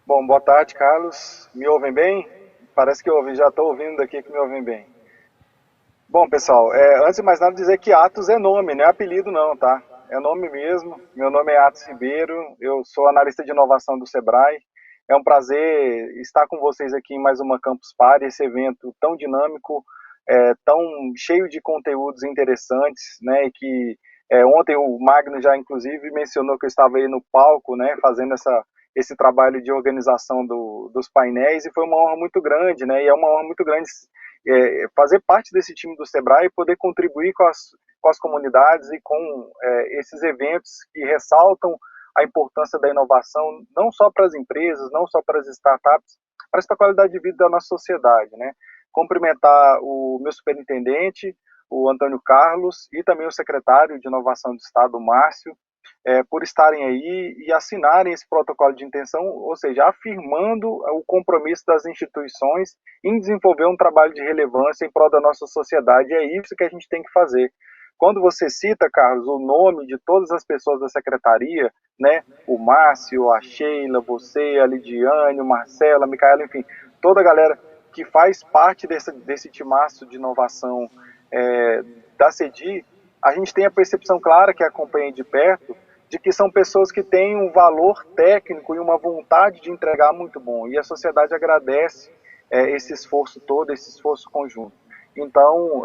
Bom, boa tarde, Carlos. Me ouvem bem? Parece que ouvem, já estou ouvindo daqui que me ouvem bem. Bom, pessoal, antes de mais nada dizer que Atos é nome, não é apelido não, tá? É nome mesmo. Meu nome é Atos Ribeiro, eu sou analista de inovação do Sebrae. É um prazer estar com vocês aqui em mais uma Campus Party, esse evento tão dinâmico, tão cheio de conteúdos interessantes, né? E que ontem o Magno já inclusive mencionou que eu estava aí no palco, né? Fazendo esse trabalho de organização dos painéis e foi uma honra muito grande, né? E é uma honra muito grande fazer parte desse time do Sebrae e poder contribuir com as comunidades e com esses eventos que ressaltam a importância da inovação, não só para as empresas, não só para as startups, mas para a qualidade de vida da nossa sociedade, né? Cumprimentar o meu superintendente, o Antônio Carlos, e também o secretário de Inovação do Estado, o Márcio, por estarem aí e assinarem esse protocolo de intenção, ou seja, afirmando o compromisso das instituições em desenvolver um trabalho de relevância em prol da nossa sociedade. E é isso que a gente tem que fazer. Quando você cita, Carlos, o nome de todas as pessoas da secretaria, né, o Márcio, a Sheila, você, a Lidiane, o Marcelo, a Micaela, enfim, toda a galera que faz parte desse timaço de inovação da CEDI, a gente tem a percepção clara, que acompanha de perto, de que são pessoas que têm um valor técnico e uma vontade de entregar muito bom. E a sociedade agradece esse esforço todo, esse esforço conjunto. Então,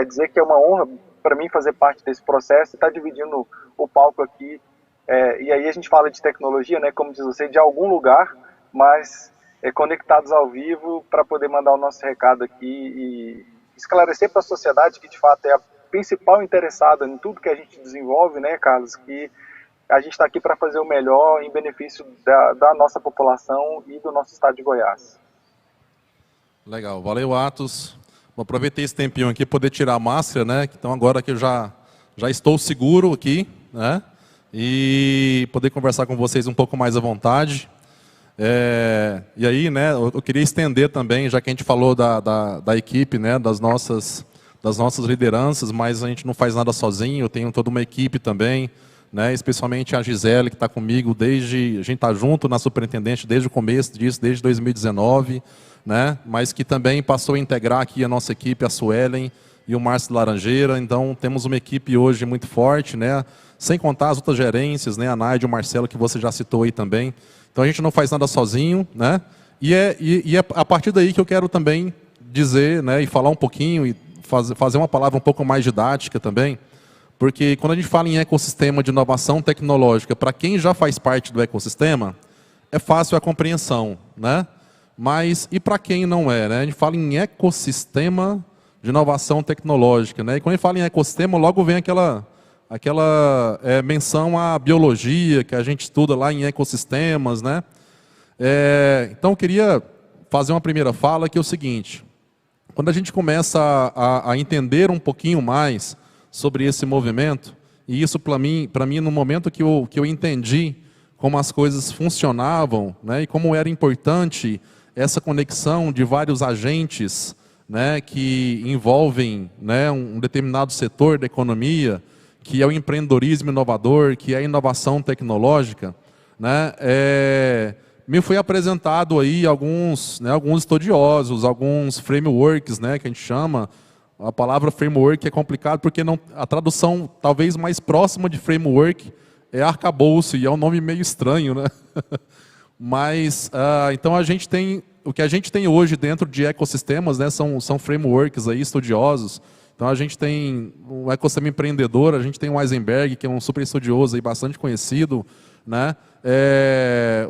dizer que é uma honra para mim fazer parte desse processo e estar dividindo o palco aqui. E aí a gente fala de tecnologia, né, como diz você, de algum lugar, mas conectados ao vivo para poder mandar o nosso recado aqui e esclarecer para a sociedade que, de fato, é a principal interessada em tudo que a gente desenvolve, né, Carlos, que a gente está aqui para fazer o melhor em benefício da nossa população e do nosso estado de Goiás. Legal, valeu, Atos. Vou aproveitar esse tempinho aqui para poder tirar a máscara, né? Então agora que eu já estou seguro aqui, né? E poder conversar com vocês um pouco mais à vontade. E aí, né? Eu queria estender também, já que a gente falou da equipe, né? Das nossas lideranças, mas a gente não faz nada sozinho. Eu tenho toda uma equipe também, né? Especialmente a Gisele, que está comigo a gente está junto na superintendente desde o começo disso, desde 2019. Né? Mas que também passou a integrar aqui a nossa equipe, a Suelen e o Márcio Laranjeira. Então, temos uma equipe hoje muito forte, né? Sem contar as outras gerências, né? A Nádia e o Marcelo, que você já citou aí também. Então, a gente não faz nada sozinho, né? E é a partir daí que eu quero também dizer, né? E falar um pouquinho, e fazer uma palavra um pouco mais didática também, porque quando a gente fala em ecossistema de inovação tecnológica, para quem já faz parte do ecossistema, é fácil a compreensão, né? Mas, e para quem não é? Né? A gente fala em ecossistema de inovação tecnológica. Né? E quando a gente fala em ecossistema, logo vem aquela menção à biologia, que a gente estuda lá em ecossistemas. Né? Então, eu queria fazer uma primeira fala, que é o seguinte. Quando a gente começa a entender um pouquinho mais sobre esse movimento, e isso, para mim, no momento que eu entendi como as coisas funcionavam, né? E como era importante essa conexão de vários agentes, né, que envolvem, né, um determinado setor da economia, que é o empreendedorismo inovador, que é a inovação tecnológica, né, me foi apresentado aí alguns estudiosos, alguns frameworks, né, que a gente chama. A palavra framework é complicado porque a tradução talvez mais próxima de framework é arcabouço, e é um nome meio estranho, né? Mas, então, o que a gente tem hoje dentro de ecossistemas, né, são frameworks aí, estudiosos. Então, a gente tem um ecossistema empreendedor, a gente tem o Eisenberg, que é um super estudioso e bastante conhecido. Né?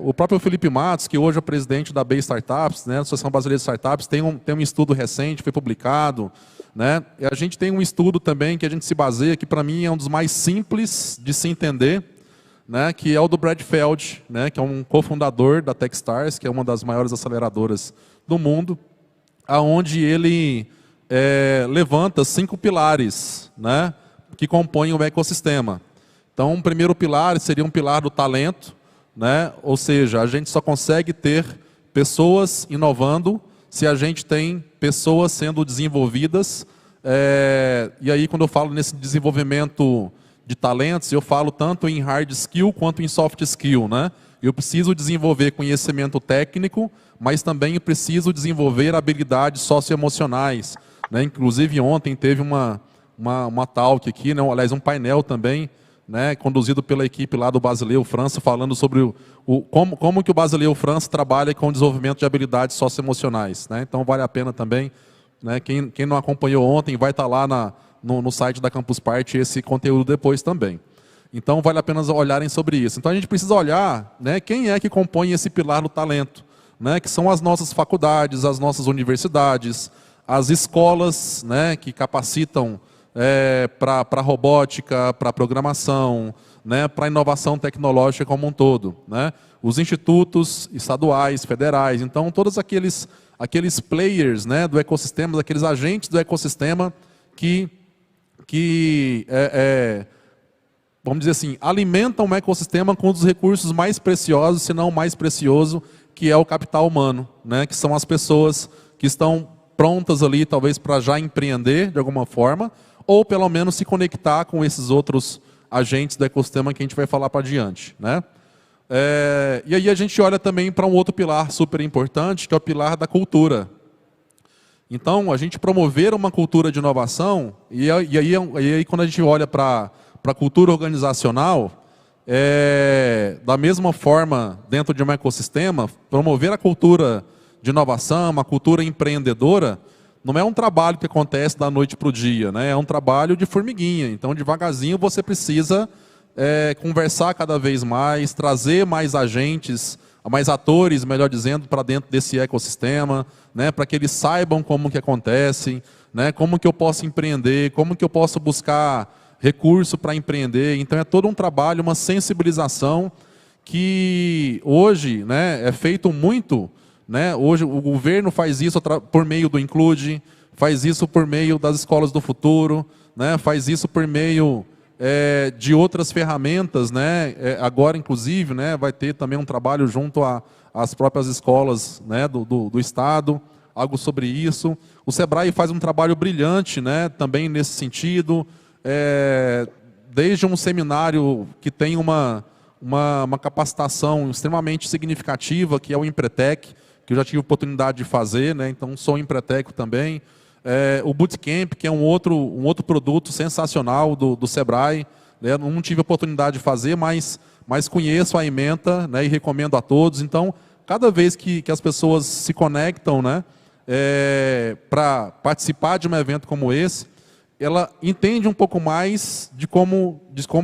O próprio Felipe Matos, que hoje é presidente da Bay Startups, né, Associação Brasileira de Startups, tem um estudo recente, foi publicado. Né? E a gente tem um estudo também que a gente se baseia, que para mim é um dos mais simples de se entender, né, que é o do Brad Feld, né, que é um cofundador da Techstars, que é uma das maiores aceleradoras do mundo, aonde ele levanta 5 pilares, né, que compõem o ecossistema. Então, um primeiro pilar seria um pilar do talento, né, ou seja, a gente só consegue ter pessoas inovando se a gente tem pessoas sendo desenvolvidas. E aí, quando eu falo nesse desenvolvimento de talentos, eu falo tanto em hard skill quanto em soft skill, né? Eu preciso desenvolver conhecimento técnico, mas também preciso desenvolver habilidades socioemocionais, né? Inclusive ontem teve uma talk aqui, né? Aliás, um painel também, né? Conduzido pela equipe lá do Basileu França, falando sobre como que o Basileu França trabalha com o desenvolvimento de habilidades socioemocionais, né? Então vale a pena também, né? Quem não acompanhou ontem vai estar lá no site da Campus Party esse conteúdo depois também. Então vale a pena olharem sobre isso. Então a gente precisa olhar, né, quem é que compõe esse pilar do talento, né, que são as nossas faculdades, as nossas universidades, as escolas, né, que capacitam para robótica, para programação, né, para inovação tecnológica como um todo, né, os institutos estaduais, federais. Então todos aqueles players, né, do ecossistema, aqueles agentes do ecossistema que vamos dizer assim, alimentam um ecossistema com um dos recursos mais preciosos, se não o mais precioso, que é o capital humano, né? Que são as pessoas que estão prontas ali, talvez, para já empreender de alguma forma, ou pelo menos se conectar com esses outros agentes do ecossistema que a gente vai falar para adiante, né? E aí a gente olha também para um outro pilar super importante, que é o pilar da cultura. Então, a gente promover uma cultura de inovação, e aí quando a gente olha para a cultura organizacional, da mesma forma, dentro de um ecossistema, promover a cultura de inovação, uma cultura empreendedora, não é um trabalho que acontece da noite para o dia, né? É um trabalho de formiguinha. Então, devagarzinho, você precisa conversar cada vez mais, trazer mais agentes, mais atores, melhor dizendo, para dentro desse ecossistema, né? Para que eles saibam como que acontece, né? Como que eu posso empreender, como que eu posso buscar recurso para empreender. Então é todo um trabalho, uma sensibilização que hoje, né, é feito muito, né? Hoje o governo faz isso por meio do Include, faz isso por meio das escolas do futuro, né? Faz isso por meio de outras ferramentas, né? Agora, inclusive, né, vai ter também um trabalho junto às próprias escolas, né, do Estado, algo sobre isso. O Sebrae faz um trabalho brilhante, né, também nesse sentido, desde um seminário que tem uma capacitação extremamente significativa, que é o Empretec, que eu já tive oportunidade de fazer, né, então sou empreteco também. O Bootcamp, que é um outro produto sensacional do Sebrae, né, não tive oportunidade de fazer, mas conheço a ementa, né, e recomendo a todos. Então, cada vez que as pessoas se conectam, né, para participar de um evento como esse, ela entende um pouco mais de como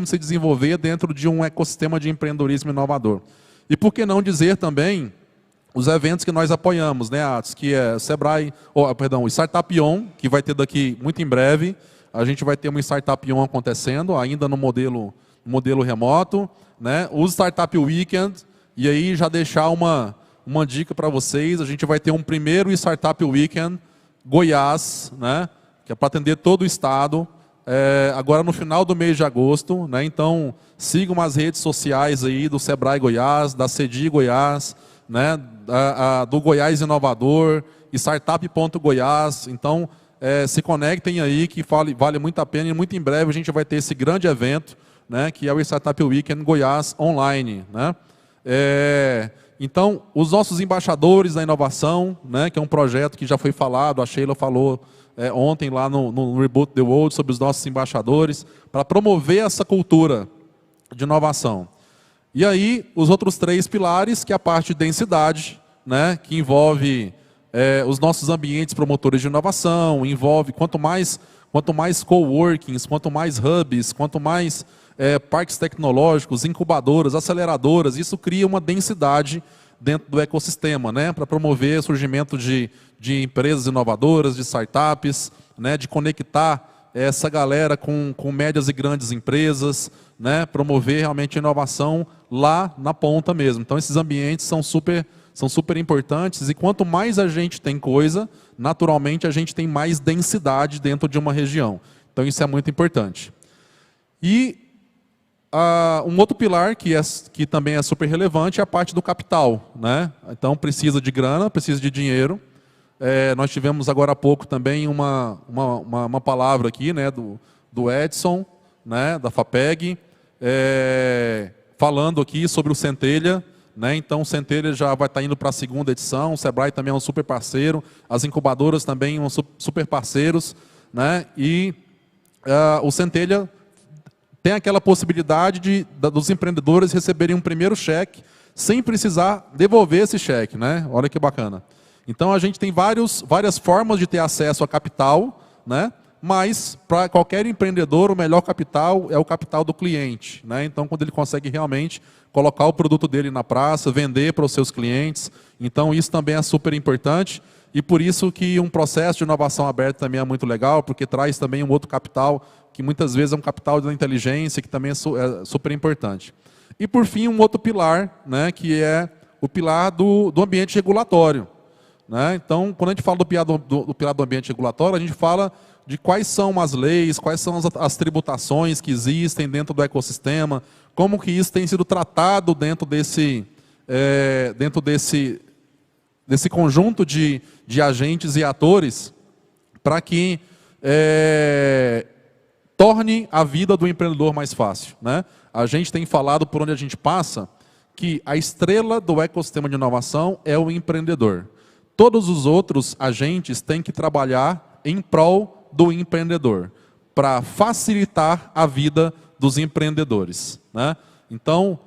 se desenvolver dentro de um ecossistema de empreendedorismo inovador. E por que não dizer também os eventos que nós apoiamos, né, Atos, que é Sebrae, o Startup On, que vai ter daqui muito em breve. A gente vai ter uma Startup On acontecendo, ainda no modelo remoto, né? O Startup Weekend, e aí já deixar uma dica para vocês, a gente vai ter um primeiro Startup Weekend Goiás, né? Que é para atender todo o estado, agora no final do mês de agosto, né? Então sigam as redes sociais aí do Sebrae Goiás, da CEDI Goiás, né? Do Goiás Inovador, startup.goiás. Então se conectem aí, que vale muito a pena, e muito em breve a gente vai ter esse grande evento, né? Que é o Startup Weekend Goiás Online, né? Então, os nossos embaixadores da inovação, né? Que é um projeto que já foi falado, a Sheila falou ontem lá no Reboot the World sobre os nossos embaixadores, para promover essa cultura de inovação. E aí, os outros 3 pilares, que é a parte de densidade, né, que envolve os nossos ambientes promotores de inovação, envolve quanto mais coworkings, quanto mais hubs, quanto mais parques tecnológicos, incubadoras, aceleradoras, isso cria uma densidade dentro do ecossistema, né, para promover o surgimento de empresas inovadoras, de startups, né, de conectar essa galera com médias e grandes empresas, né, promover realmente a inovação lá na ponta mesmo. Então esses ambientes são super importantes, e quanto mais a gente tem coisa, naturalmente a gente tem mais densidade dentro de uma região. Então isso é muito importante. E um outro pilar que também é super relevante é a parte do capital, né? Então precisa de grana, precisa de dinheiro. Nós tivemos agora há pouco também uma palavra aqui, né, do Edson, né, da FAPEG, falando aqui sobre o Centelha, né? Então o Centelha já vai estar indo para a segunda edição, o Sebrae também é um super parceiro, as incubadoras também são super parceiros, né? E o Centelha tem aquela possibilidade dos empreendedores receberem um primeiro cheque sem precisar devolver esse cheque, né? Olha que bacana. Então a gente tem várias formas de ter acesso a capital, né? Mas para qualquer empreendedor o melhor capital é o capital do cliente, né? Então quando ele consegue realmente colocar o produto dele na praça, vender para os seus clientes, então isso também é super importante e por isso que um processo de inovação aberta também é muito legal, porque traz também um outro capital que muitas vezes é um capital da inteligência que também é super importante. E por fim um outro pilar, né? Que é o pilar do ambiente regulatório. Né? Então, quando a gente fala do pilar do ambiente regulatório, a gente fala de quais são as leis, quais são as tributações que existem dentro do ecossistema, como que isso tem sido tratado dentro desse conjunto de agentes e atores para que torne a vida do empreendedor mais fácil. Né? A gente tem falado por onde a gente passa que a estrela do ecossistema de inovação é o empreendedor. Todos os outros agentes têm que trabalhar em prol do empreendedor, para facilitar a vida dos empreendedores. Né? Então,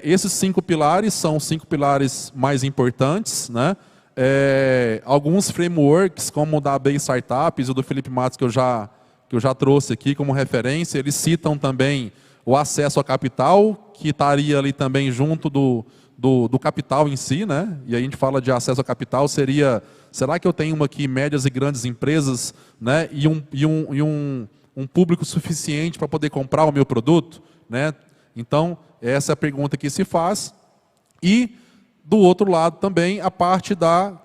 esses 5 pilares são os 5 pilares mais importantes. Né? Alguns frameworks, como o da AB Startups e o do Felipe Matos, que eu já trouxe aqui como referência, eles citam também o acesso a capital, que estaria ali também junto do capital em si, né? E aí a gente fala de acesso a capital, será que eu tenho aqui médias e grandes empresas, né? E um público suficiente para poder comprar o meu produto? Né? Então, essa é a pergunta que se faz. E, do outro lado também, a parte da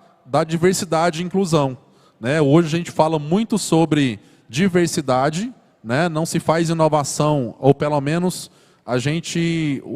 diversidade e inclusão. Né? Hoje a gente fala muito sobre diversidade, né? Não se faz inovação, ou pelo menos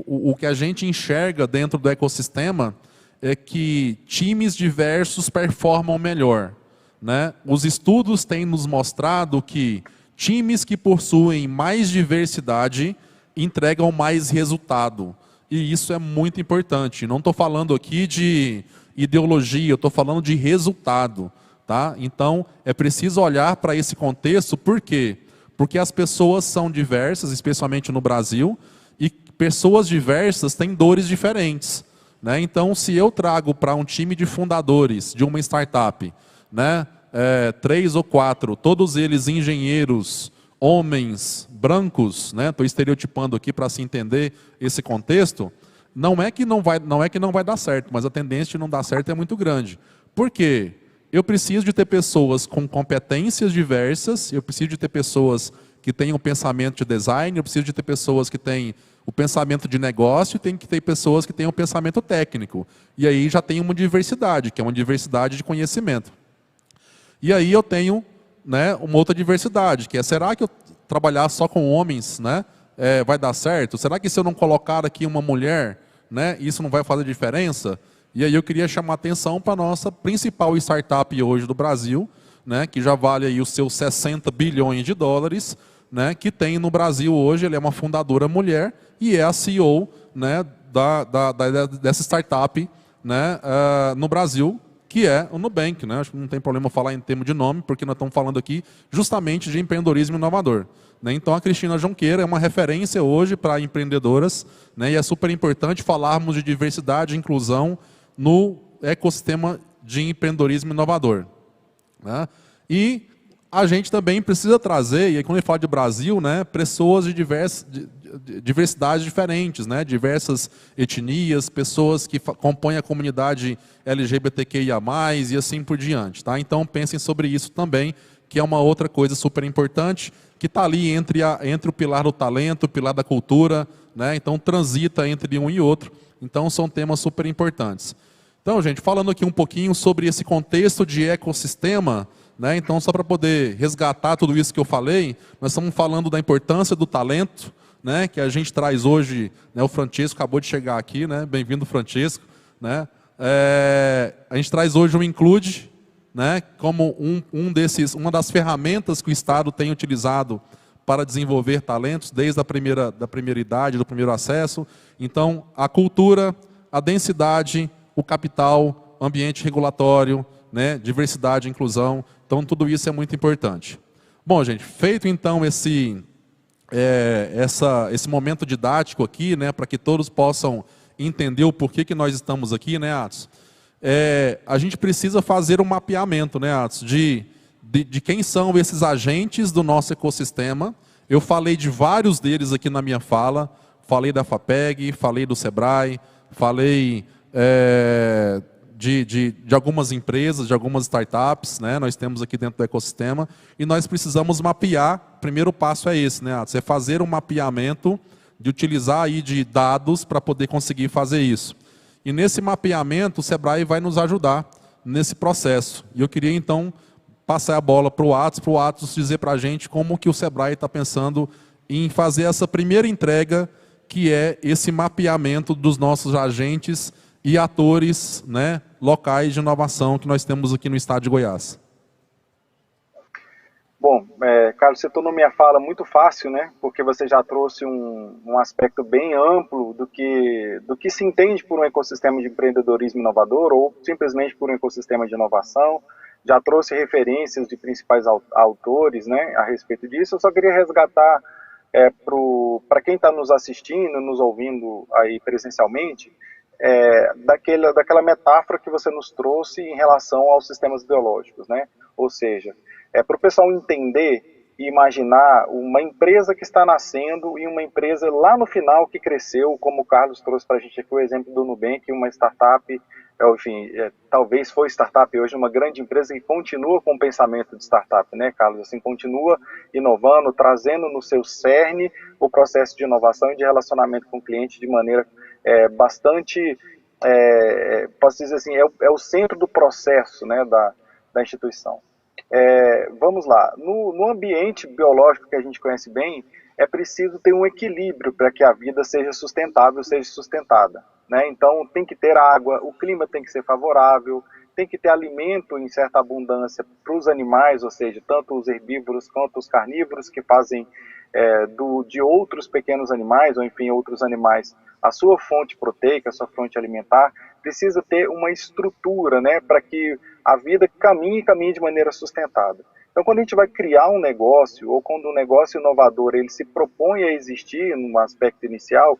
o que a gente enxerga dentro do ecossistema é que times diversos performam melhor. Né? Os estudos têm nos mostrado que times que possuem mais diversidade entregam mais resultado. E isso é muito importante. Não estou falando aqui de ideologia, eu estou falando de resultado. Tá? Então, é preciso olhar para esse contexto, por quê? Porque as pessoas são diversas, especialmente no Brasil, e pessoas diversas têm dores diferentes. Né? Então, se eu trago para um time de fundadores de uma startup, né, 3 ou 4, todos eles engenheiros, homens, brancos, né, estou estereotipando aqui para se entender esse contexto, não é que não vai dar certo, mas a tendência de não dar certo é muito grande. Por quê? Eu preciso de ter pessoas com competências diversas, eu preciso de ter pessoas que tenham pensamento de design, eu preciso de ter pessoas que têm o pensamento de negócio, tem que ter pessoas que tenham o pensamento técnico. E aí já tem uma diversidade, que é uma diversidade de conhecimento. E aí eu tenho, né, uma outra diversidade, que é, será que eu trabalhar só com homens, né, vai dar certo? Será que se eu não colocar aqui uma mulher, né, isso não vai fazer diferença? E aí eu queria chamar a atenção para a nossa principal startup hoje do Brasil, né, que já vale aí os seus 60 bilhões de dólares, né, que tem no Brasil hoje, ele é uma fundadora mulher e é a CEO, né, dessa startup, né, no Brasil, que é o Nubank. Né? Acho que não tem problema falar em termos de nome, porque nós estamos falando aqui justamente de empreendedorismo inovador. Né? Então a Cristina Junqueira é uma referência hoje para empreendedoras, né, e é super importante falarmos de diversidade e inclusão no ecossistema de empreendedorismo inovador. Né? E a gente também precisa trazer, e aí quando a gente fala de Brasil, né, pessoas de diversidades diferentes, né, diversas etnias, pessoas que compõem a comunidade LGBTQIA+, e assim por diante. Tá? Então pensem sobre isso também, que é uma outra coisa super importante, que está ali entre o pilar do talento, o pilar da cultura, né, então transita entre um e outro. Então são temas super importantes. Então, gente, falando aqui um pouquinho sobre esse contexto de ecossistema, né, então só para poder resgatar tudo isso que eu falei, nós estamos falando da importância do talento, né, que a gente traz hoje, né, o Francesco acabou de chegar aqui, né, bem-vindo Francesco, né, a gente traz hoje o Include, né, como uma das ferramentas que o Estado tem utilizado para desenvolver talentos desde da primeira idade, do primeiro acesso. Então, a cultura, a densidade, o capital, ambiente regulatório, né, diversidade e inclusão. Então, tudo isso é muito importante. Bom, gente, feito então esse momento didático aqui, né, para que todos possam entender o porquê que nós estamos aqui, né, Atos? A gente precisa fazer um mapeamento, né, Atos, de quem são esses agentes do nosso ecossistema. Eu falei de vários deles aqui na minha fala, falei da FAPEG, falei do SEBRAE, falei de algumas empresas, de algumas startups, né? Nós temos aqui dentro do ecossistema, e nós precisamos mapear. O primeiro passo é esse, né, Atos? É fazer um mapeamento, de utilizar aí de dados para poder conseguir fazer isso. E nesse mapeamento, o SEBRAE vai nos ajudar nesse processo. E eu queria, então, passar a bola para o Atos dizer para a gente como que o SEBRAE está pensando em fazer essa primeira entrega, que é esse mapeamento dos nossos agentes e atores, né, locais de inovação que nós temos aqui no estado de Goiás. Bom, Carlos, você tornou minha fala muito fácil, né? Porque você já trouxe um aspecto bem amplo do que se entende por um ecossistema de empreendedorismo inovador ou simplesmente por um ecossistema de inovação. Já trouxe referências de principais autores, né, a respeito disso. Eu só queria resgatar para quem está nos assistindo, nos ouvindo aí presencialmente, daquela metáfora que você nos trouxe em relação aos sistemas biológicos, né? Ou seja, para o pessoal entender e imaginar uma empresa que está nascendo e uma empresa lá no final que cresceu, como o Carlos trouxe para a gente aqui o exemplo do Nubank, uma startup, enfim, talvez foi startup hoje, uma grande empresa que continua com o pensamento de startup, né, Carlos? Assim, continua inovando, trazendo no seu cerne o processo de inovação e de relacionamento com o cliente de maneira bastante, posso dizer assim, é o centro do processo, né, da instituição. Vamos lá, no ambiente biológico que a gente conhece bem, é preciso ter um equilíbrio para que a vida seja sustentável, seja sustentada, né? Então tem que ter água, o clima tem que ser favorável, tem que ter alimento em certa abundância para os animais, ou seja, tanto os herbívoros quanto os carnívoros que fazem de outros pequenos animais, ou enfim, outros animais, a sua fonte proteica, a sua fonte alimentar, precisa ter uma estrutura, né, para que a vida caminhe de maneira sustentada. Então, quando a gente vai criar um negócio, ou quando um negócio inovador ele se propõe a existir num aspecto inicial,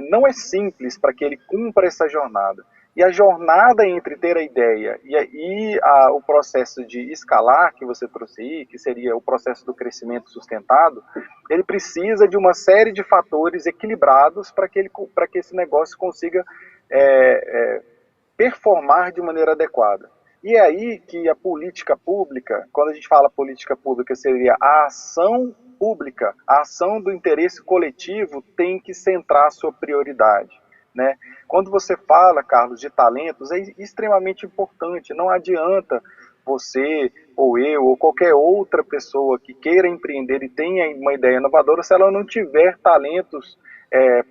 não é simples para que ele cumpra essa jornada. E a jornada entre ter a ideia e o processo de escalar, que você trouxe aí, que seria o processo do crescimento sustentado, ele precisa de uma série de fatores equilibrados para que esse negócio consiga performar de maneira adequada. E é aí que a política pública, quando a gente fala política pública, seria a ação pública, a ação do interesse coletivo tem que centrar a sua prioridade, né? Quando você fala, Carlos, de talentos, é extremamente importante. Não adianta você, ou eu, ou qualquer outra pessoa que queira empreender e tenha uma ideia inovadora, se ela não tiver talentos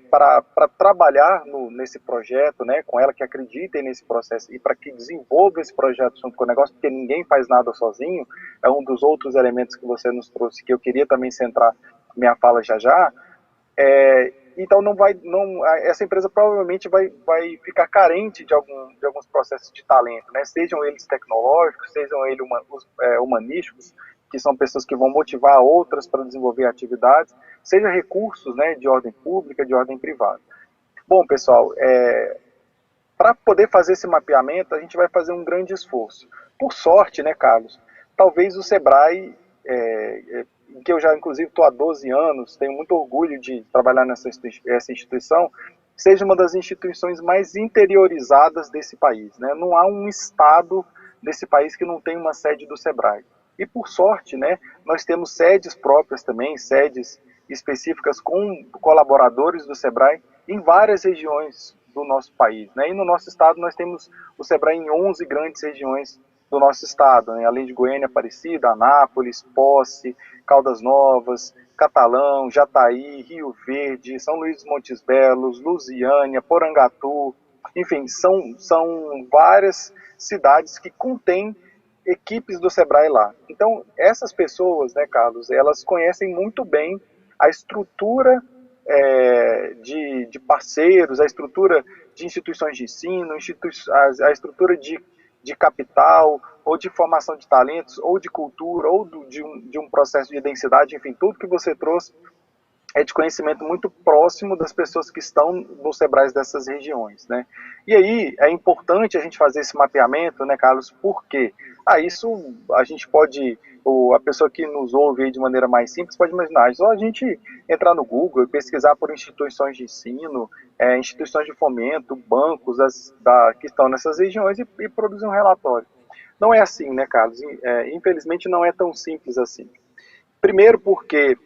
para trabalhar nesse projeto, né, com ela, que acreditem nesse processo e para que desenvolva esse projeto junto com o negócio, porque ninguém faz nada sozinho, é um dos outros elementos que você nos trouxe, que eu queria também centrar minha fala já. Então essa empresa provavelmente vai ficar carente de alguns processos de talento, né? Sejam eles tecnológicos, sejam eles humanísticos, que são pessoas que vão motivar outras para desenvolver atividades, seja recursos, né, de ordem pública, de ordem privada. Bom, pessoal, para poder fazer esse mapeamento, a gente vai fazer um grande esforço. Por sorte, né, Carlos, talvez o SEBRAE, que eu já inclusive estou há 12 anos, tenho muito orgulho de trabalhar nessa instituição, seja uma das instituições mais interiorizadas desse país, né? Não há um estado desse país que não tem uma sede do SEBRAE. E por sorte, né, nós temos sedes próprias também, sedes específicas com colaboradores do SEBRAE em várias regiões do nosso país, né? E no nosso estado nós temos o SEBRAE em 11 grandes regiões do nosso estado, né? Além de Goiânia, Aparecida, Anápolis, Posse, Caldas Novas, Catalão, Jataí, Rio Verde, São Luís dos Montes Belos, Lusiânia, Porangatu, enfim, são várias cidades que contêm equipes do SEBRAE lá. Então, essas pessoas, né, Carlos, elas conhecem muito bem a estrutura de parceiros, a estrutura de instituições de ensino, a estrutura de capital, ou de formação de talentos, ou de cultura, ou de um processo de densidade, enfim, tudo que você trouxe é de conhecimento muito próximo das pessoas que estão nos SEBRAES dessas regiões, né? E aí é importante a gente fazer esse mapeamento, né, Carlos? Por quê? Isso a gente pode, ou a pessoa que nos ouve aí de maneira mais simples pode imaginar, só a gente entrar no Google e pesquisar por instituições de ensino, instituições de fomento, bancos que estão nessas regiões e produzir um relatório. Não é assim, né, Carlos? Infelizmente não é tão simples assim. Primeiro porque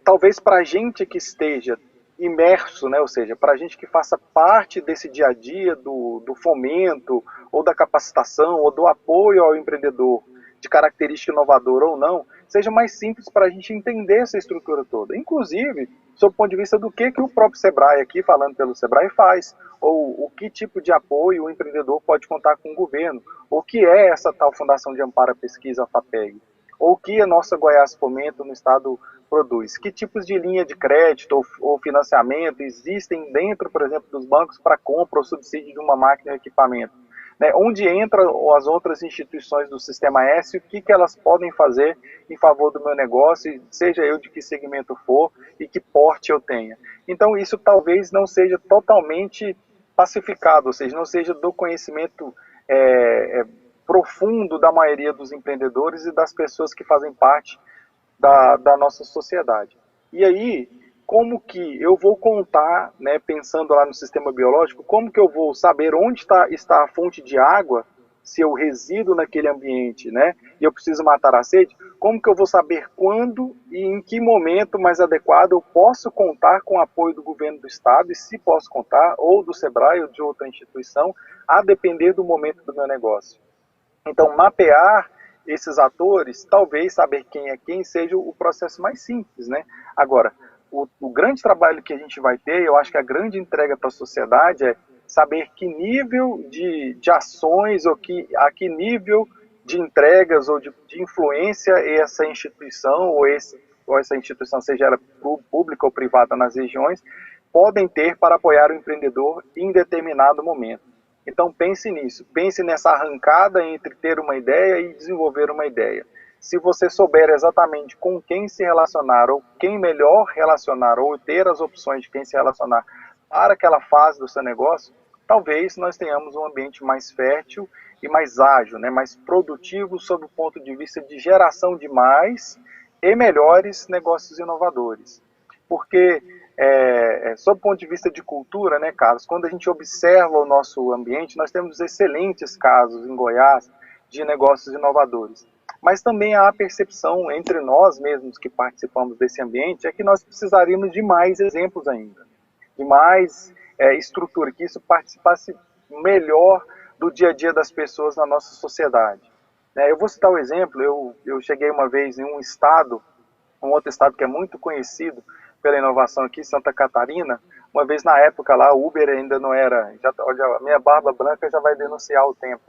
talvez para a gente que esteja imerso, né, ou seja, para a gente que faça parte desse dia a dia do fomento, ou da capacitação, ou do apoio ao empreendedor de característica inovadora ou não, seja mais simples para a gente entender essa estrutura toda. Inclusive, sob o ponto de vista do que o próprio SEBRAE aqui, falando pelo SEBRAE, faz, ou o que tipo de apoio o empreendedor pode contar com o governo, o que é essa tal Fundação de Amparo à Pesquisa, a FAPEG, ou o que a nossa Goiás Fomento no estado produz, que tipos de linha de crédito ou financiamento existem dentro, por exemplo, dos bancos para compra ou subsídio de uma máquina ou equipamento, né? Onde entram as outras instituições do Sistema S, o que elas podem fazer em favor do meu negócio, seja eu de que segmento for e que porte eu tenha. Então isso talvez não seja totalmente pacificado, ou seja, não seja do conhecimento profundo da maioria dos empreendedores e das pessoas que fazem parte da nossa sociedade. E aí, como que eu vou contar, né, pensando lá no sistema biológico, como que eu vou saber onde está a fonte de água, se eu resido naquele ambiente, né, e eu preciso matar a sede, como que eu vou saber quando e em que momento mais adequado eu posso contar com o apoio do governo do estado, e se posso contar, ou do SEBRAE ou de outra instituição, a depender do momento do meu negócio. Então, mapear esses atores, talvez saber quem é quem seja o processo mais simples, né? Agora, o grande trabalho que a gente vai ter, eu acho que a grande entrega para a sociedade é saber que nível de ações ou a que nível de entregas ou de influência essa instituição ou essa instituição, seja ela pública ou privada nas regiões, podem ter para apoiar o empreendedor em determinado momento. Então pense nisso, pense nessa arrancada entre ter uma ideia e desenvolver uma ideia. Se você souber exatamente com quem se relacionar, ou quem melhor relacionar, ou ter as opções de quem se relacionar para aquela fase do seu negócio, talvez nós tenhamos um ambiente mais fértil e mais ágil, né, mais produtivo sob o ponto de vista de geração de mais e melhores negócios inovadores. Porque sob o ponto de vista de cultura, né, Carlos, quando a gente observa o nosso ambiente, nós temos excelentes casos em Goiás de negócios inovadores. Mas também há a percepção entre nós mesmos que participamos desse ambiente, é que nós precisaríamos de mais exemplos ainda, de mais estrutura, que isso participasse melhor do dia a dia das pessoas na nossa sociedade. Eu vou citar um exemplo, eu cheguei uma vez em um outro estado que é muito conhecido pela inovação aqui, Santa Catarina. Uma vez na época lá, o Uber ainda não era, olha, a minha barba branca já vai denunciar o tempo.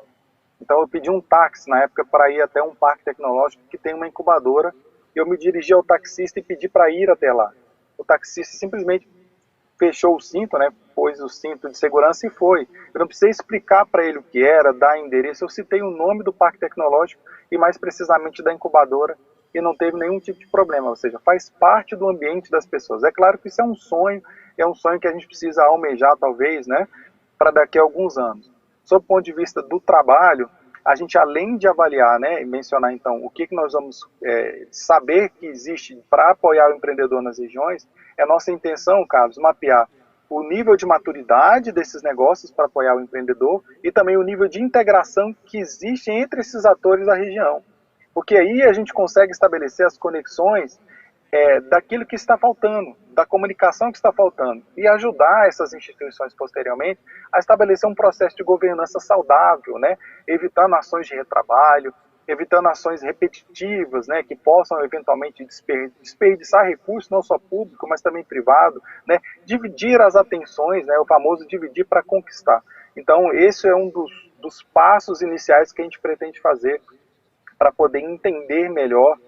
Então eu pedi um táxi na época para ir até um parque tecnológico que tem uma incubadora, e eu me dirigi ao taxista e pedi para ir até lá. O taxista simplesmente fechou o cinto, né, pôs o cinto de segurança e foi. Eu não precisei explicar para ele o que era, dar endereço, eu citei o nome do parque tecnológico e mais precisamente da incubadora, e não teve nenhum tipo de problema, ou seja, faz parte do ambiente das pessoas. É claro que isso é um sonho que a gente precisa almejar talvez, né, para daqui a alguns anos. Sob o ponto de vista do trabalho, a gente além de avaliar, né, e mencionar então o que nós vamos saber que existe para apoiar o empreendedor nas regiões, é nossa intenção, Carlos, mapear o nível de maturidade desses negócios para apoiar o empreendedor e também o nível de integração que existe entre esses atores da região. Porque aí a gente consegue estabelecer as conexões daquilo que está faltando, da comunicação que está faltando, e ajudar essas instituições posteriormente a estabelecer um processo de governança saudável, né? Evitando ações de retrabalho, evitando ações repetitivas, né, que possam eventualmente desperdiçar recursos, não só público, mas também privado, né? Dividir as atenções, né, o famoso dividir para conquistar. Então esse é um dos passos iniciais que a gente pretende fazer para poder entender melhor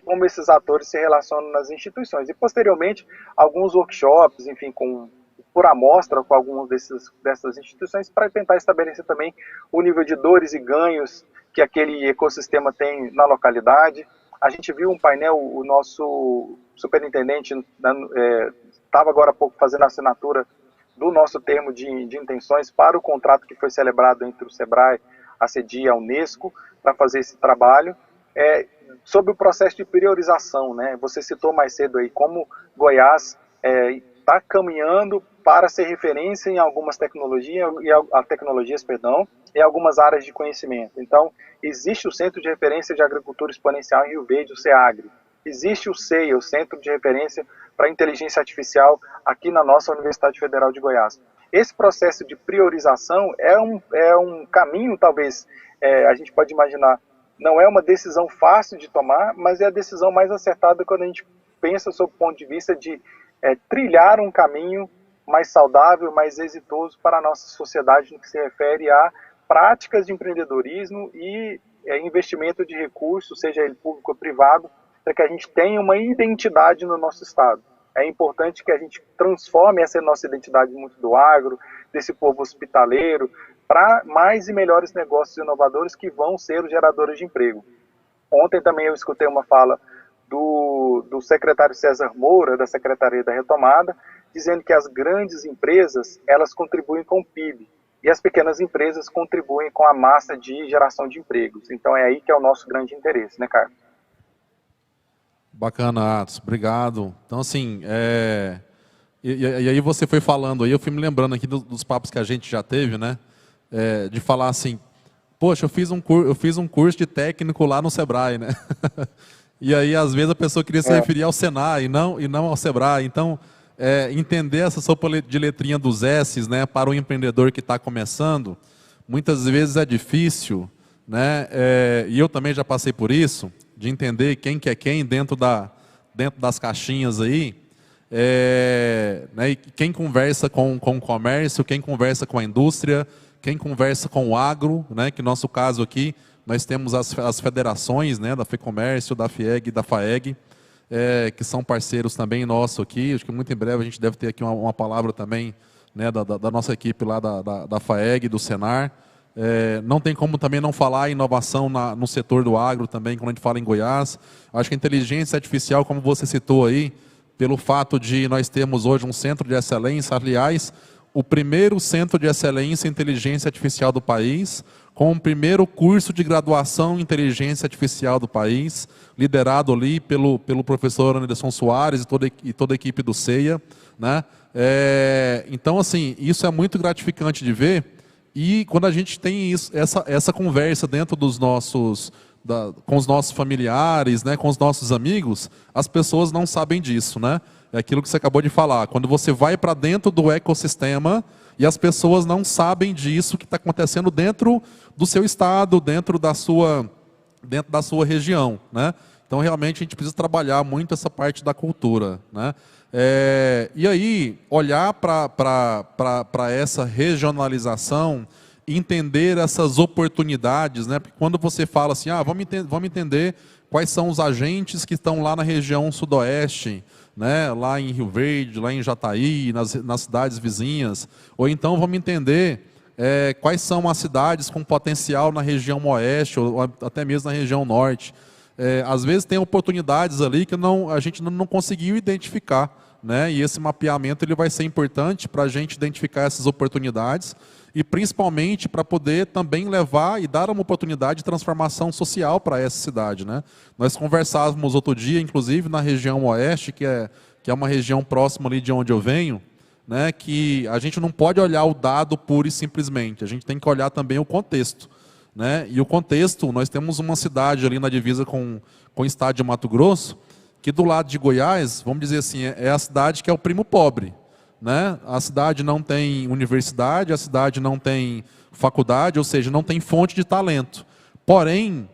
como esses atores se relacionam nas instituições. E, posteriormente, alguns workshops, enfim, por amostra com algumas dessas instituições, para tentar estabelecer também o nível de dores e ganhos que aquele ecossistema tem na localidade. A gente viu um painel, o nosso superintendente estava agora há pouco fazendo a assinatura do nosso termo de intenções para o contrato que foi celebrado entre o SEBRAE, a CEDI e a Unesco, para fazer esse trabalho, sobre o processo de priorização, né? Você citou mais cedo aí como Goiás está caminhando para ser referência em algumas tecnologias, em algumas áreas de conhecimento. Então, existe o Centro de Referência de Agricultura Exponencial em Rio Verde, o CEAGRE. Existe o CEIA, o Centro de Referência para Inteligência Artificial, aqui na nossa Universidade Federal de Goiás. Esse processo de priorização é um caminho, talvez, a gente pode imaginar, não é uma decisão fácil de tomar, mas é a decisão mais acertada quando a gente pensa sob o ponto de vista de trilhar um caminho mais saudável, mais exitoso para a nossa sociedade no que se refere a práticas de empreendedorismo e investimento de recursos, seja ele público ou privado, para que a gente tenha uma identidade no nosso estado. É importante que a gente transforme essa nossa identidade muito do agro, desse povo hospitaleiro, para mais e melhores negócios inovadores que vão ser os geradores de emprego. Ontem também eu escutei uma fala do secretário César Moura, da Secretaria da Retomada, dizendo que as grandes empresas, elas contribuem com o PIB, e as pequenas empresas contribuem com a massa de geração de empregos. Então é aí que é o nosso grande interesse, né, Carlos? Bacana, Atos, obrigado. Então, assim, e aí você foi falando, aí eu fui me lembrando aqui dos papos que a gente já teve, né? De falar assim, poxa, eu fiz um curso de técnico lá no Sebrae, né? E aí, às vezes, a pessoa queria se referir ao Senai e não ao Sebrae. Então, entender essa sopa de letrinha dos S's, né, para o empreendedor que está começando, muitas vezes é difícil, né? E eu também já passei por isso, de entender quem que é quem dentro das caixinhas aí, né, e quem conversa com o comércio, quem conversa com a indústria, quem conversa com o agro, né, que no nosso caso aqui, nós temos as federações, né, da FEComércio, da FIEG e da FAEG, que são parceiros também nossos aqui. Acho que muito em breve a gente deve ter aqui uma palavra também, né, da nossa equipe lá da FAEG, do Senar. Não tem como também não falar em inovação no setor do agro também, quando a gente fala em Goiás. Acho que a inteligência artificial, como você citou aí, pelo fato de nós termos hoje um centro de excelência, aliás, o primeiro centro de excelência em inteligência artificial do país, com o primeiro curso de graduação em inteligência artificial do país, liderado ali pelo professor Anderson Soares e toda a equipe do CEIA, né? Então, assim, isso é muito gratificante de ver. E quando a gente tem essa conversa dentro dos com os nossos familiares, né, com os nossos amigos, as pessoas não sabem disso, né? É aquilo que você acabou de falar. Quando você vai para dentro do ecossistema e as pessoas não sabem disso que está acontecendo dentro do seu estado, dentro da sua região, né? Então, realmente, a gente precisa trabalhar muito essa parte da cultura, né? E aí, olhar para essa regionalização, entender essas oportunidades, né? Porque quando você fala assim, vamos entender quais são os agentes que estão lá na região sudoeste, né? Lá em Rio Verde, lá em Jataí, nas cidades vizinhas, ou então vamos entender quais são as cidades com potencial na região oeste, ou até mesmo na região norte. Às vezes tem oportunidades ali que a gente não conseguiu identificar, né? E esse mapeamento ele vai ser importante para a gente identificar essas oportunidades e principalmente para poder também levar e dar uma oportunidade de transformação social para essa cidade, né? Nós conversávamos outro dia, inclusive na região oeste, que é uma região próxima ali de onde eu venho, né? Que a gente não pode olhar o dado pura e simplesmente, a gente tem que olhar também o contexto, né? E o contexto, nós temos uma cidade ali na divisa com o estado de Mato Grosso, que do lado de Goiás, vamos dizer assim, é a cidade que é o primo pobre, né? A cidade não tem universidade, a cidade não tem faculdade, ou seja, não tem fonte de talento. Porém,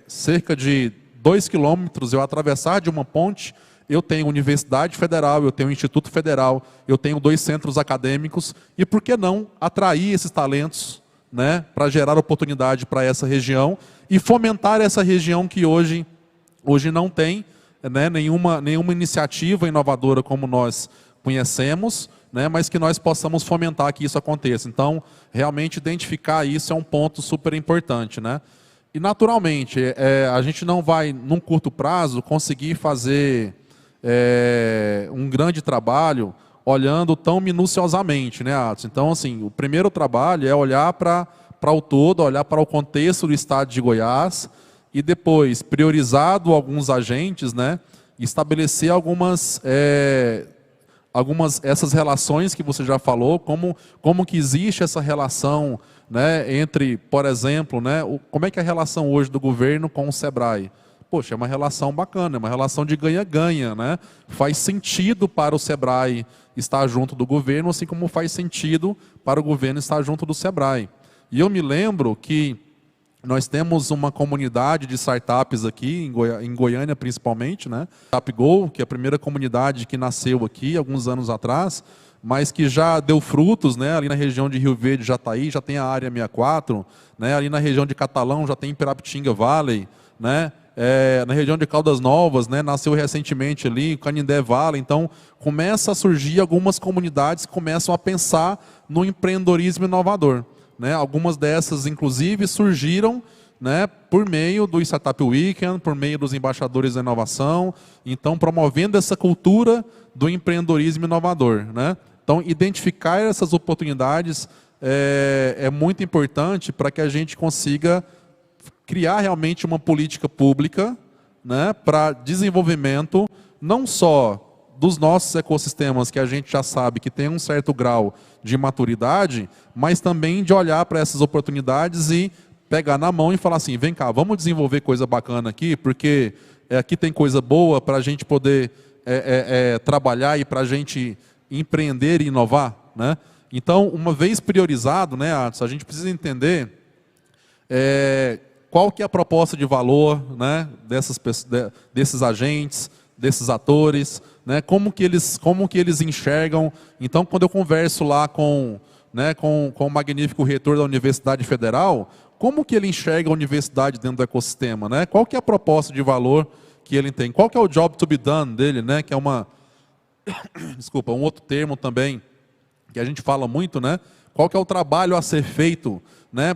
cerca de 2 quilômetros, eu atravessar de uma ponte, eu tenho Universidade Federal, eu tenho Instituto Federal, eu tenho 2 centros acadêmicos, e por que não atrair esses talentos, né, para gerar oportunidade para essa região e fomentar essa região que hoje hoje não tem, né, nenhuma iniciativa inovadora como nós conhecemos, né, mas que nós possamos fomentar que isso aconteça. Então, realmente identificar isso é um ponto super importante, né? E naturalmente, a gente não vai, num curto prazo, conseguir fazer um grande trabalho olhando tão minuciosamente, né, Atos? Então, assim, o primeiro trabalho é olhar para o todo, olhar para o contexto do estado de Goiás e depois, priorizado alguns agentes, né, estabelecer algumas essas relações que você já falou, como que existe essa relação, né, entre, por exemplo, né, como é que é a relação hoje do governo com o Sebrae? Poxa, é uma relação bacana, é uma relação de ganha-ganha, né? Faz sentido para o Sebrae estar junto do governo, assim como faz sentido para o governo estar junto do Sebrae. E eu me lembro que nós temos uma comunidade de startups aqui, em Goiânia principalmente, né? StartupGo, que é a primeira comunidade que nasceu aqui, alguns anos atrás, mas que já deu frutos, né? Ali na região de Rio Verde, Jataí, já tem a Área 64, né? Ali na região de Catalão, já tem Pirapitinga Valley, né? Na região de Caldas Novas, né? Nasceu recentemente ali, Canindé Valley. Então, começa a surgir algumas comunidades que começam a pensar no empreendedorismo inovador, né? Algumas dessas, inclusive, surgiram, né, por meio do Startup Weekend, por meio dos embaixadores da inovação, então promovendo essa cultura do empreendedorismo inovador, né? Então, identificar essas oportunidades é muito importante para que a gente consiga criar realmente uma política pública, né, para desenvolvimento não só dos nossos ecossistemas, que a gente já sabe que tem um certo grau de maturidade, mas também de olhar para essas oportunidades e pegar na mão e falar assim, vem cá, vamos desenvolver coisa bacana aqui, porque aqui tem coisa boa para a gente poder trabalhar e para a gente empreender e inovar, né? Então, uma vez priorizado, né, Atos, a gente precisa entender qual que é a proposta de valor, né, desses agentes, desses atores, né, como que eles enxergam. Então, quando eu converso lá com o magnífico reitor da Universidade Federal, como que ele enxerga a universidade dentro do ecossistema, né? Qual que é a proposta de valor que ele tem? Qual que é o job to be done dele, né? Que é desculpa, um outro termo também que a gente fala muito, né? Qual que é o trabalho a ser feito, né,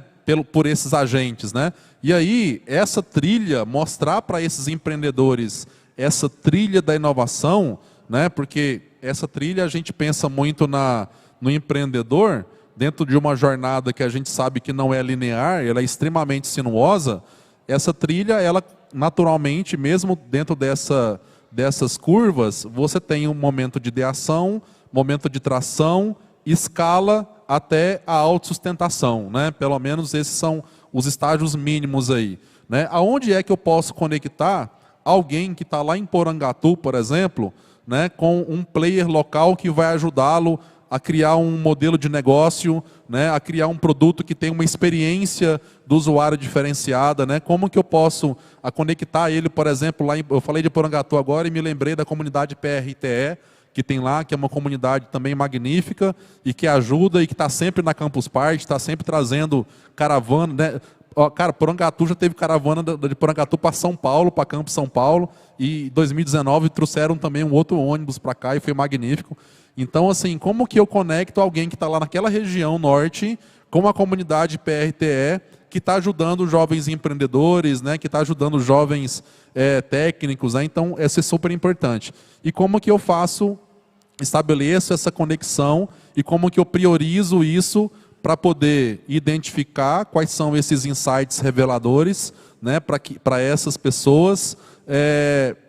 por esses agentes, né? E aí, essa trilha, mostrar para esses empreendedores essa trilha da inovação, né? Porque essa trilha a gente pensa muito no empreendedor, dentro de uma jornada que a gente sabe que não é linear, ela é extremamente sinuosa. Essa trilha, ela naturalmente, mesmo dentro dessas curvas, você tem um momento de ideação, momento de tração, escala até a autossustentação, né? Pelo menos esses são os estágios mínimos aí, né? Aonde é que eu posso conectar alguém que está lá em Porangatu, por exemplo, né, com um player local que vai ajudá-lo a criar um modelo de negócio, né, a criar um produto que tem uma experiência do usuário diferenciada, né? Como que eu posso conectar ele, por exemplo, eu falei de Porangatu agora e me lembrei da comunidade PRTE, que tem lá, que é uma comunidade também magnífica e que ajuda e que está sempre na Campus Party, está sempre trazendo caravana, né? Cara, Porangatu já teve caravana de Porangatu para São Paulo, para Campus São Paulo, e em 2019 trouxeram também um outro ônibus para cá e foi magnífico. Então, assim, como que eu conecto alguém que está lá naquela região norte com a comunidade PRTE, que está ajudando jovens empreendedores, né, que está ajudando jovens técnicos, né? Então, isso é super importante. E como que eu estabeleço essa conexão e como que eu priorizo isso para poder identificar quais são esses insights reveladores, né, para essas pessoas,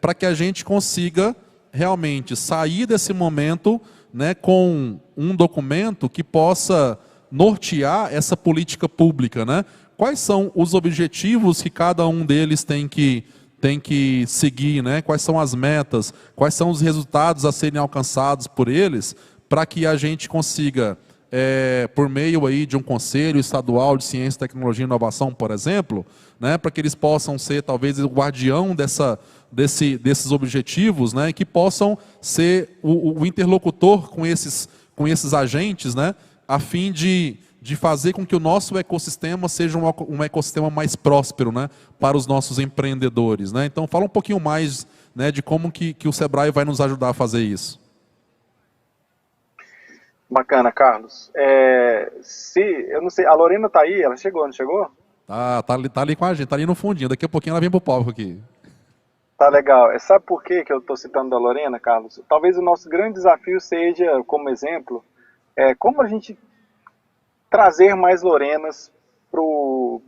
para que a gente consiga realmente sair desse momento, né, com um documento que possa nortear essa política pública, né? Quais são os objetivos que cada um deles tem que seguir, né? Quais são as metas, quais são os resultados a serem alcançados por eles, para que a gente consiga, por meio aí de um Conselho Estadual de Ciência, Tecnologia e Inovação, por exemplo, né, para que eles possam ser talvez o guardião desses objetivos, né, que possam ser o interlocutor com esses agentes, né, a fim de de fazer com que o nosso ecossistema seja um ecossistema mais próspero, né, para os nossos empreendedores, né? Então, fala um pouquinho mais, né, de como que o Sebrae vai nos ajudar a fazer isso. Bacana, Carlos. Eu não sei, a Lorena tá aí? Ela chegou, não chegou? Tá ali com a gente, tá ali no fundinho. Daqui a pouquinho ela vem pro palco aqui. Tá legal. Sabe por que eu estou citando a Lorena, Carlos? Talvez o nosso grande desafio seja, como exemplo, como a gente trazer mais Lorenas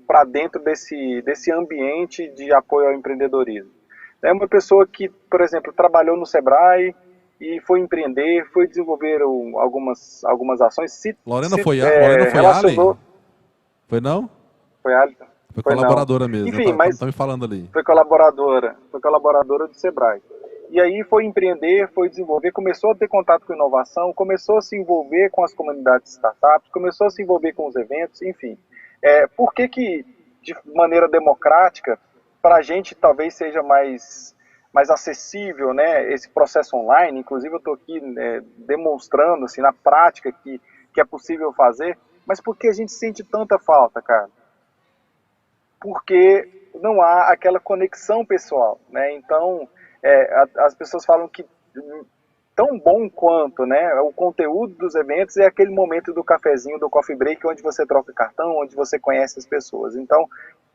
para dentro desse ambiente de apoio ao empreendedorismo. É uma pessoa que, por exemplo, trabalhou no Sebrae e foi empreender, foi desenvolver algumas ações, Lorena foi relacionou... Ali? Foi não? Foi Ali? Foi colaboradora mesmo, enfim, mas tá me falando ali. foi colaboradora do Sebrae. E aí foi empreender, foi desenvolver, começou a ter contato com inovação, começou a se envolver com as comunidades de startups, começou a se envolver com os eventos, enfim. Por que de maneira democrática, para a gente talvez seja mais acessível, né, esse processo online? Inclusive eu estou aqui demonstrando assim, na prática que é possível fazer, mas por que a gente sente tanta falta, cara? Porque não há aquela conexão pessoal, né? Então, as pessoas falam que tão bom quanto, né, o conteúdo dos eventos é aquele momento do cafezinho, do coffee break, onde você troca cartão, onde você conhece as pessoas. Então,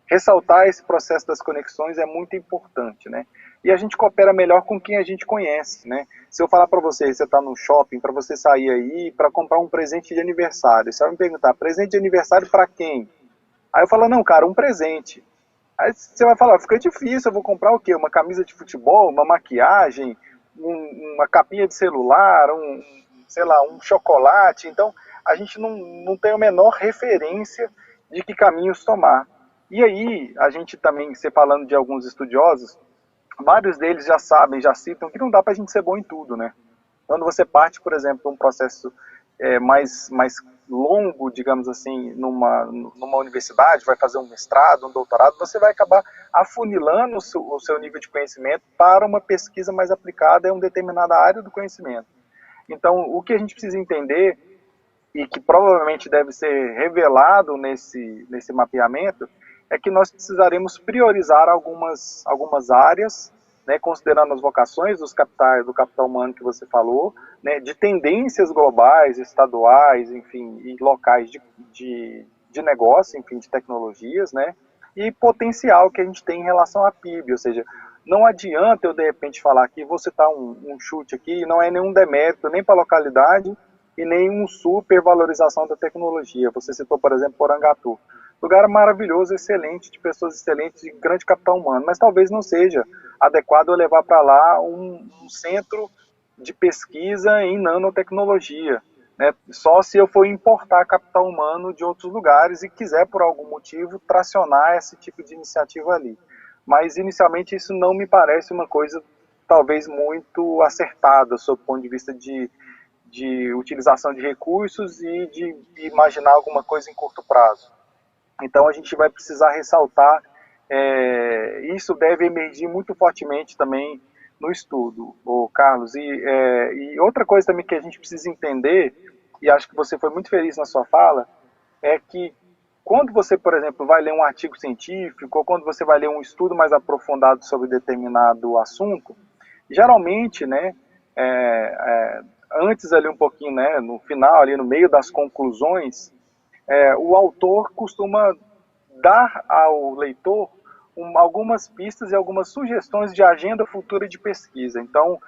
ressaltar esse processo das conexões é muito importante, né? E a gente coopera melhor com quem a gente conhece, né? Se eu falar para você está no shopping, para você sair aí para comprar um presente de aniversário, você vai me perguntar, presente de aniversário para quem? Aí eu falo, não, cara, um presente. Aí você vai falar, fica difícil, eu vou comprar o quê? Uma camisa de futebol, uma maquiagem, uma capinha de celular, sei lá, um chocolate. Então, a gente não tem a menor referência de que caminhos tomar. E aí, a gente também, você falando de alguns estudiosos, vários deles já sabem, já citam que não dá pra gente ser bom em tudo, né? Quando você parte, por exemplo, de um processo mais longo, digamos assim, numa universidade, vai fazer um mestrado, um doutorado, você vai acabar afunilando o seu nível de conhecimento para uma pesquisa mais aplicada em uma determinada área do conhecimento. Então, o que a gente precisa entender, e que provavelmente deve ser revelado nesse mapeamento, é que nós precisaremos priorizar algumas áreas, né, considerando as vocações do capital humano que você falou, né, de tendências globais, estaduais, enfim, e locais de negócio, enfim, de tecnologias, né, e potencial que a gente tem em relação à PIB, ou seja, não adianta eu de repente falar que vou citar um chute aqui, não é nenhum demérito nem para a localidade e nem uma supervalorização da tecnologia. Você citou, por exemplo, Porangatu. Lugar maravilhoso, excelente, de pessoas excelentes, de grande capital humano, mas talvez não seja adequado eu levar para lá um centro de pesquisa em nanotecnologia, né? Só se eu for importar capital humano de outros lugares e quiser, por algum motivo, tracionar esse tipo de iniciativa ali. Mas, inicialmente, isso não me parece uma coisa, talvez, muito acertada, sob o ponto de vista de utilização de recursos e de imaginar alguma coisa em curto prazo. Então a gente vai precisar ressaltar, isso deve emergir muito fortemente também no estudo, Carlos. E outra coisa também que a gente precisa entender, e acho que você foi muito feliz na sua fala, é que quando você, por exemplo, vai ler um artigo científico, ou quando você vai ler um estudo mais aprofundado sobre determinado assunto, geralmente, né, antes ali um pouquinho, né, no final, ali no meio das conclusões, o autor costuma dar ao leitor algumas pistas e algumas sugestões de agenda futura de pesquisa. Então,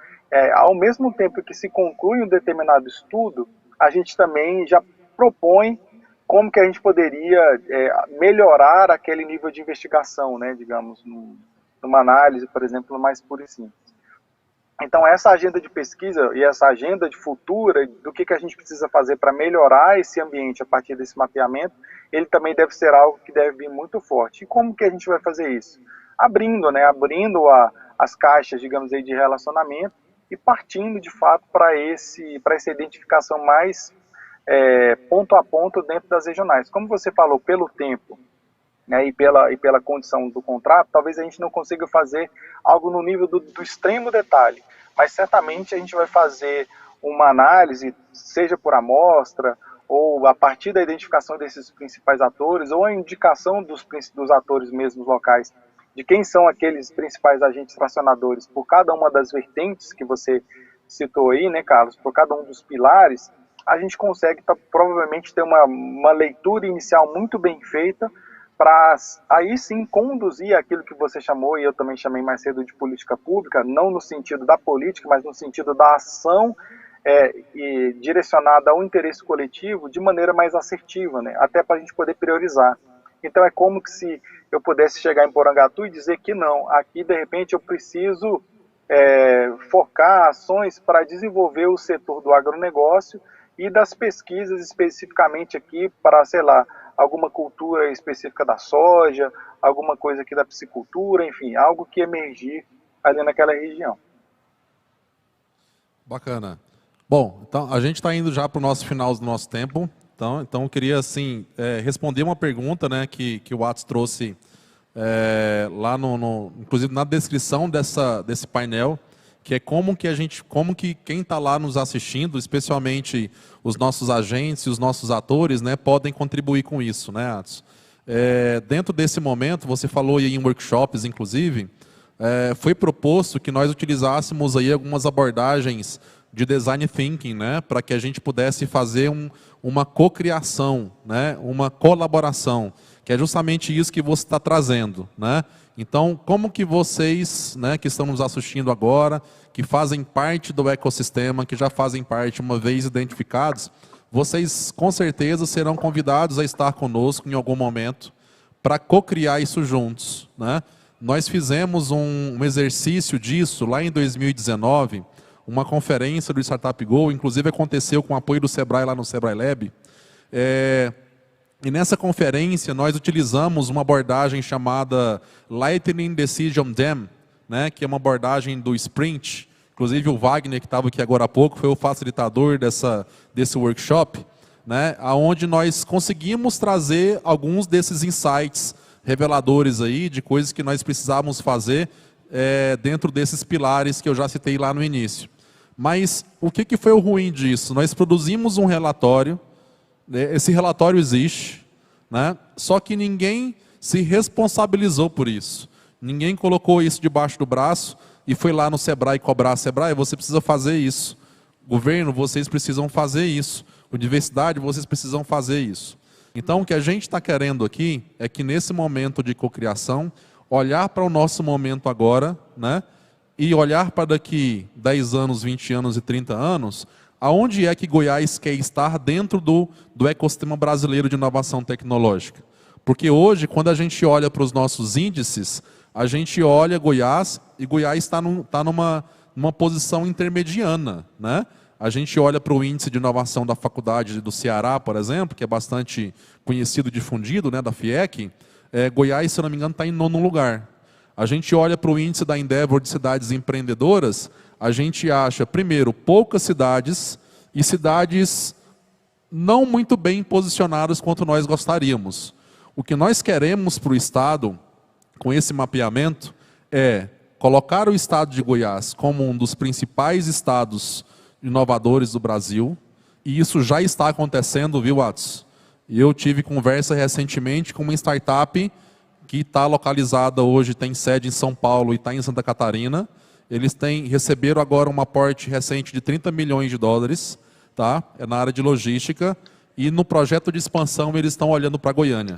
ao mesmo tempo que se conclui um determinado estudo, a gente também já propõe como que a gente poderia melhorar aquele nível de investigação, né, digamos, numa análise, por exemplo, mais pura e simples. Então, essa agenda de pesquisa e essa agenda de futura, do que a gente precisa fazer para melhorar esse ambiente a partir desse mapeamento, ele também deve ser algo que deve vir muito forte. E como que a gente vai fazer isso? Abrindo, né, as caixas, digamos aí, de relacionamento e partindo, de fato, para essa identificação mais ponto a ponto dentro das regionais. Como você falou, pelo tempo, né, e pela condição do contrato, talvez a gente não consiga fazer algo no nível do extremo detalhe, mas certamente a gente vai fazer uma análise, seja por amostra, ou a partir da identificação desses principais atores, ou a indicação dos atores mesmos locais, de quem são aqueles principais agentes tracionadores, por cada uma das vertentes que você citou aí, né, Carlos, por cada um dos pilares, a gente consegue provavelmente ter uma leitura inicial muito bem feita, para aí sim conduzir aquilo que você chamou, e eu também chamei mais cedo de política pública, não no sentido da política, mas no sentido da ação e direcionada ao interesse coletivo de maneira mais assertiva, né? Até para a gente poder priorizar. Então é como que se eu pudesse chegar em Porangatu e dizer que não, aqui de repente eu preciso focar ações para desenvolver o setor do agronegócio e das pesquisas especificamente aqui para, sei lá, alguma cultura específica da soja, alguma coisa aqui da piscicultura, enfim, algo que emergir ali naquela região. Bacana. Bom, então a gente está indo já para o nosso final do nosso tempo, então eu queria assim, responder uma pergunta, né, que o Atos trouxe lá inclusive na descrição desse painel, que é como que quem está lá nos assistindo, especialmente os nossos agentes e os nossos atores, né, podem contribuir com isso, né, Atos? Dentro desse momento, você falou aí em workshops, inclusive, foi proposto que nós utilizássemos aí algumas abordagens de design thinking, né, para que a gente pudesse fazer uma cocriação, né, uma colaboração, que é justamente isso que você está trazendo, né? Então, como que vocês, né, que estão nos assistindo agora, que fazem parte do ecossistema, que já fazem parte uma vez identificados, vocês com certeza serão convidados a estar conosco em algum momento para cocriar isso juntos, né? Nós fizemos um exercício disso lá em 2019, uma conferência do Startup Go, inclusive aconteceu com o apoio do Sebrae lá no Sebrae Lab. E nessa conferência nós utilizamos uma abordagem chamada Lightning Decision Dam, né, que é uma abordagem do Sprint. Inclusive o Wagner, que estava aqui agora há pouco, foi o facilitador desse workshop, né, onde nós conseguimos trazer alguns desses insights reveladores aí, de coisas que nós precisávamos fazer dentro desses pilares que eu já citei lá no início. Mas o que foi o ruim disso? Nós produzimos um relatório, esse relatório existe, né? Só que ninguém se responsabilizou por isso. Ninguém colocou isso debaixo do braço e foi lá no Sebrae cobrar. Sebrae, você precisa fazer isso. Governo, vocês precisam fazer isso. Universidade, vocês precisam fazer isso. Então, o que a gente está querendo aqui é que nesse momento de cocriação, olhar para o nosso momento agora, né? E olhar para daqui 10 anos, 20 anos e 30 anos, aonde é que Goiás quer estar dentro do ecossistema brasileiro de inovação tecnológica? Porque hoje, quando a gente olha para os nossos índices, a gente olha Goiás, e Goiás está numa posição intermediana, né? A gente olha para o índice de inovação da faculdade do Ceará, por exemplo, que é bastante conhecido e difundido, né, da FIEC, Goiás, se eu não me engano, está em 9º lugar. A gente olha para o índice da Endeavor de cidades empreendedoras, a gente acha, primeiro, poucas cidades e cidades não muito bem posicionadas quanto nós gostaríamos. O que nós queremos para o Estado, com esse mapeamento, é colocar o Estado de Goiás como um dos principais estados inovadores do Brasil, e isso já está acontecendo, viu, Atos? Eu tive conversa recentemente com uma startup que está localizada hoje, tem sede em São Paulo e está em Santa Catarina. Eles receberam agora um aporte recente de 30 milhões de dólares, tá? Na área de logística, e no projeto de expansão eles estão olhando para Goiânia,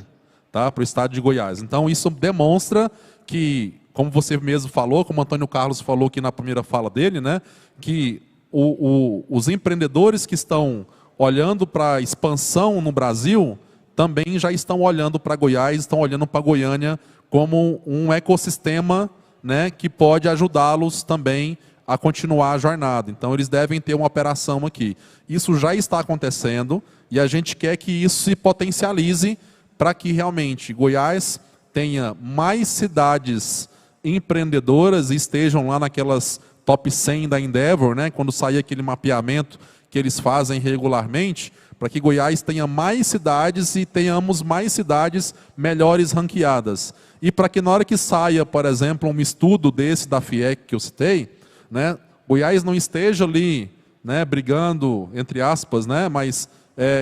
tá? Para o estado de Goiás. Então isso demonstra que, como você mesmo falou, como o Antônio Carlos falou aqui na primeira fala dele, né, que os empreendedores que estão olhando para a expansão no Brasil também já estão olhando para Goiás, estão olhando para Goiânia como um ecossistema, né, que pode ajudá-los também a continuar a jornada. Então, eles devem ter uma operação aqui. Isso já está acontecendo e a gente quer que isso se potencialize para que realmente Goiás tenha mais cidades empreendedoras e estejam lá naquelas top 100 da Endeavor, né, quando sair aquele mapeamento que eles fazem regularmente, para que Goiás tenha mais cidades e tenhamos mais cidades melhores ranqueadas. E para que na hora que saia, por exemplo, um estudo desse da FIEC que eu citei, né, Goiás não esteja ali, né, brigando, entre aspas, né, mas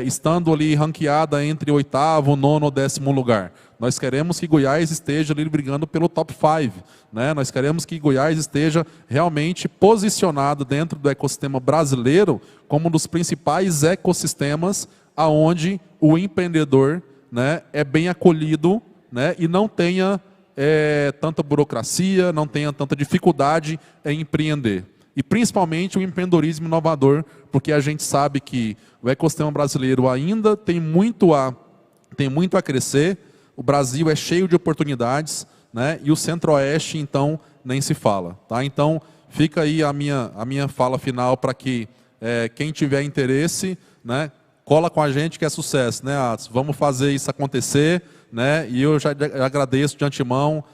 estando ali ranqueada entre 8º, 9º ou 10º lugar. Nós queremos que Goiás esteja ali brigando pelo top 5, né? Nós queremos que Goiás esteja realmente posicionado dentro do ecossistema brasileiro como um dos principais ecossistemas aonde o empreendedor, né, é bem acolhido, né, e não tenha tanta burocracia, não tenha tanta dificuldade em empreender. E principalmente o empreendedorismo inovador, porque a gente sabe que o ecossistema brasileiro ainda tem muito a crescer, o Brasil é cheio de oportunidades, né? E o Centro-Oeste, então, nem se fala. Tá? Então, fica aí a minha fala final para que quem tiver interesse, né, cola com a gente que é sucesso, né, Atos? Vamos fazer isso acontecer, né? E eu já agradeço de antemão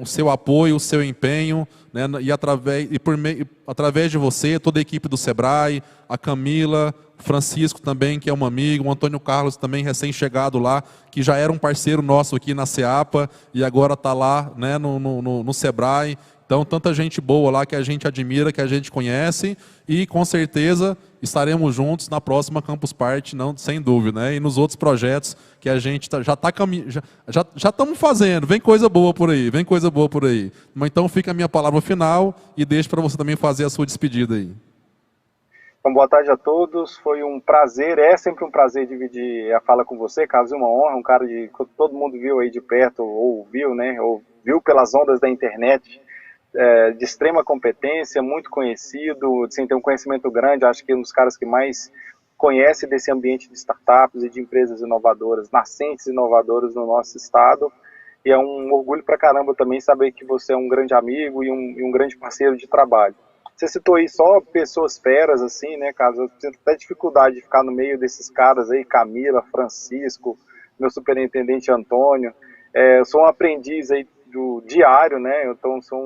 o seu apoio, o seu empenho, né? E através de você, toda a equipe do Sebrae, a Camila, o Francisco também, que é um amigo, o Antônio Carlos também recém-chegado lá, que já era um parceiro nosso aqui na CEAPA e agora está lá, né, no Sebrae. Então, tanta gente boa lá que a gente admira, que a gente conhece e, com certeza, estaremos juntos na próxima Campus Party, não, sem dúvida, né? E nos outros projetos que a gente já estamos fazendo. Vem coisa boa por aí, vem coisa boa por aí. Mas então fica a minha palavra final e deixo para você também fazer a sua despedida aí. Então, boa tarde a todos. Foi um prazer, é sempre um prazer dividir a fala com você, Carlos, uma honra, um cara que todo mundo viu aí de perto, ou viu, né? Ou viu pelas ondas da internet. De extrema competência, muito conhecido, assim, tem um conhecimento grande, acho que é um dos caras que mais conhece desse ambiente de startups e de empresas inovadoras, nascentes inovadoras no nosso estado, e é um orgulho pra caramba também saber que você é um grande amigo e um grande parceiro de trabalho. Você citou aí só pessoas feras, assim, né, Carlos? Eu tenho até dificuldade de ficar no meio desses caras aí, Camila, Francisco, meu superintendente Antônio, eu sou um aprendiz aí do diário, né? Então sou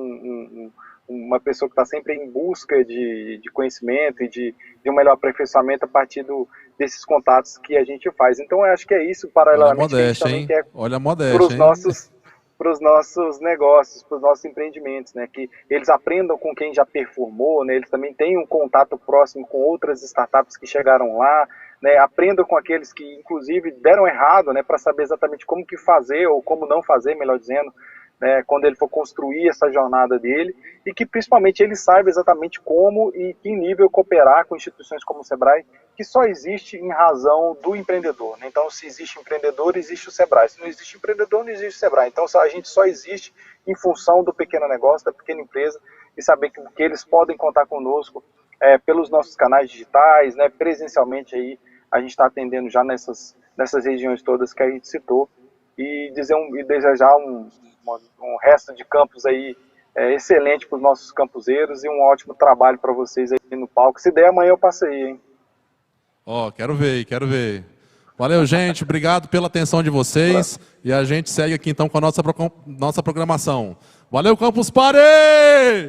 uma pessoa que está sempre em busca de conhecimento e de um melhor aperfeiçoamento a partir desses contatos que a gente faz. Então eu acho que é isso, paralelamente, que a gente também quer Olha a modéstia, para os nossos negócios, para os nossos empreendimentos, né? Que eles aprendam com quem já performou, né? Eles também tenham um contato próximo com outras startups que chegaram lá, né? Aprendam com aqueles que, inclusive, deram errado, né? Para saber exatamente como que fazer ou como não fazer, melhor dizendo, né, quando ele for construir essa jornada dele, e que principalmente ele saiba exatamente como e que nível cooperar com instituições como o Sebrae, que só existe em razão do empreendedor, né? Então, se existe empreendedor, existe o Sebrae. Se não existe empreendedor, não existe o Sebrae. Então, a gente só existe em função do pequeno negócio, da pequena empresa, e saber que eles podem contar conosco pelos nossos canais digitais, né, presencialmente aí, a gente está atendendo já nessas regiões todas que a gente citou, e desejar um resto de campus aí excelente para os nossos campuseiros e um ótimo trabalho para vocês aí no palco. Se der, amanhã eu passo aí, hein? Quero ver. Valeu, gente. Obrigado pela atenção de vocês. E a gente segue aqui então com a nossa programação. Valeu, Campus Party!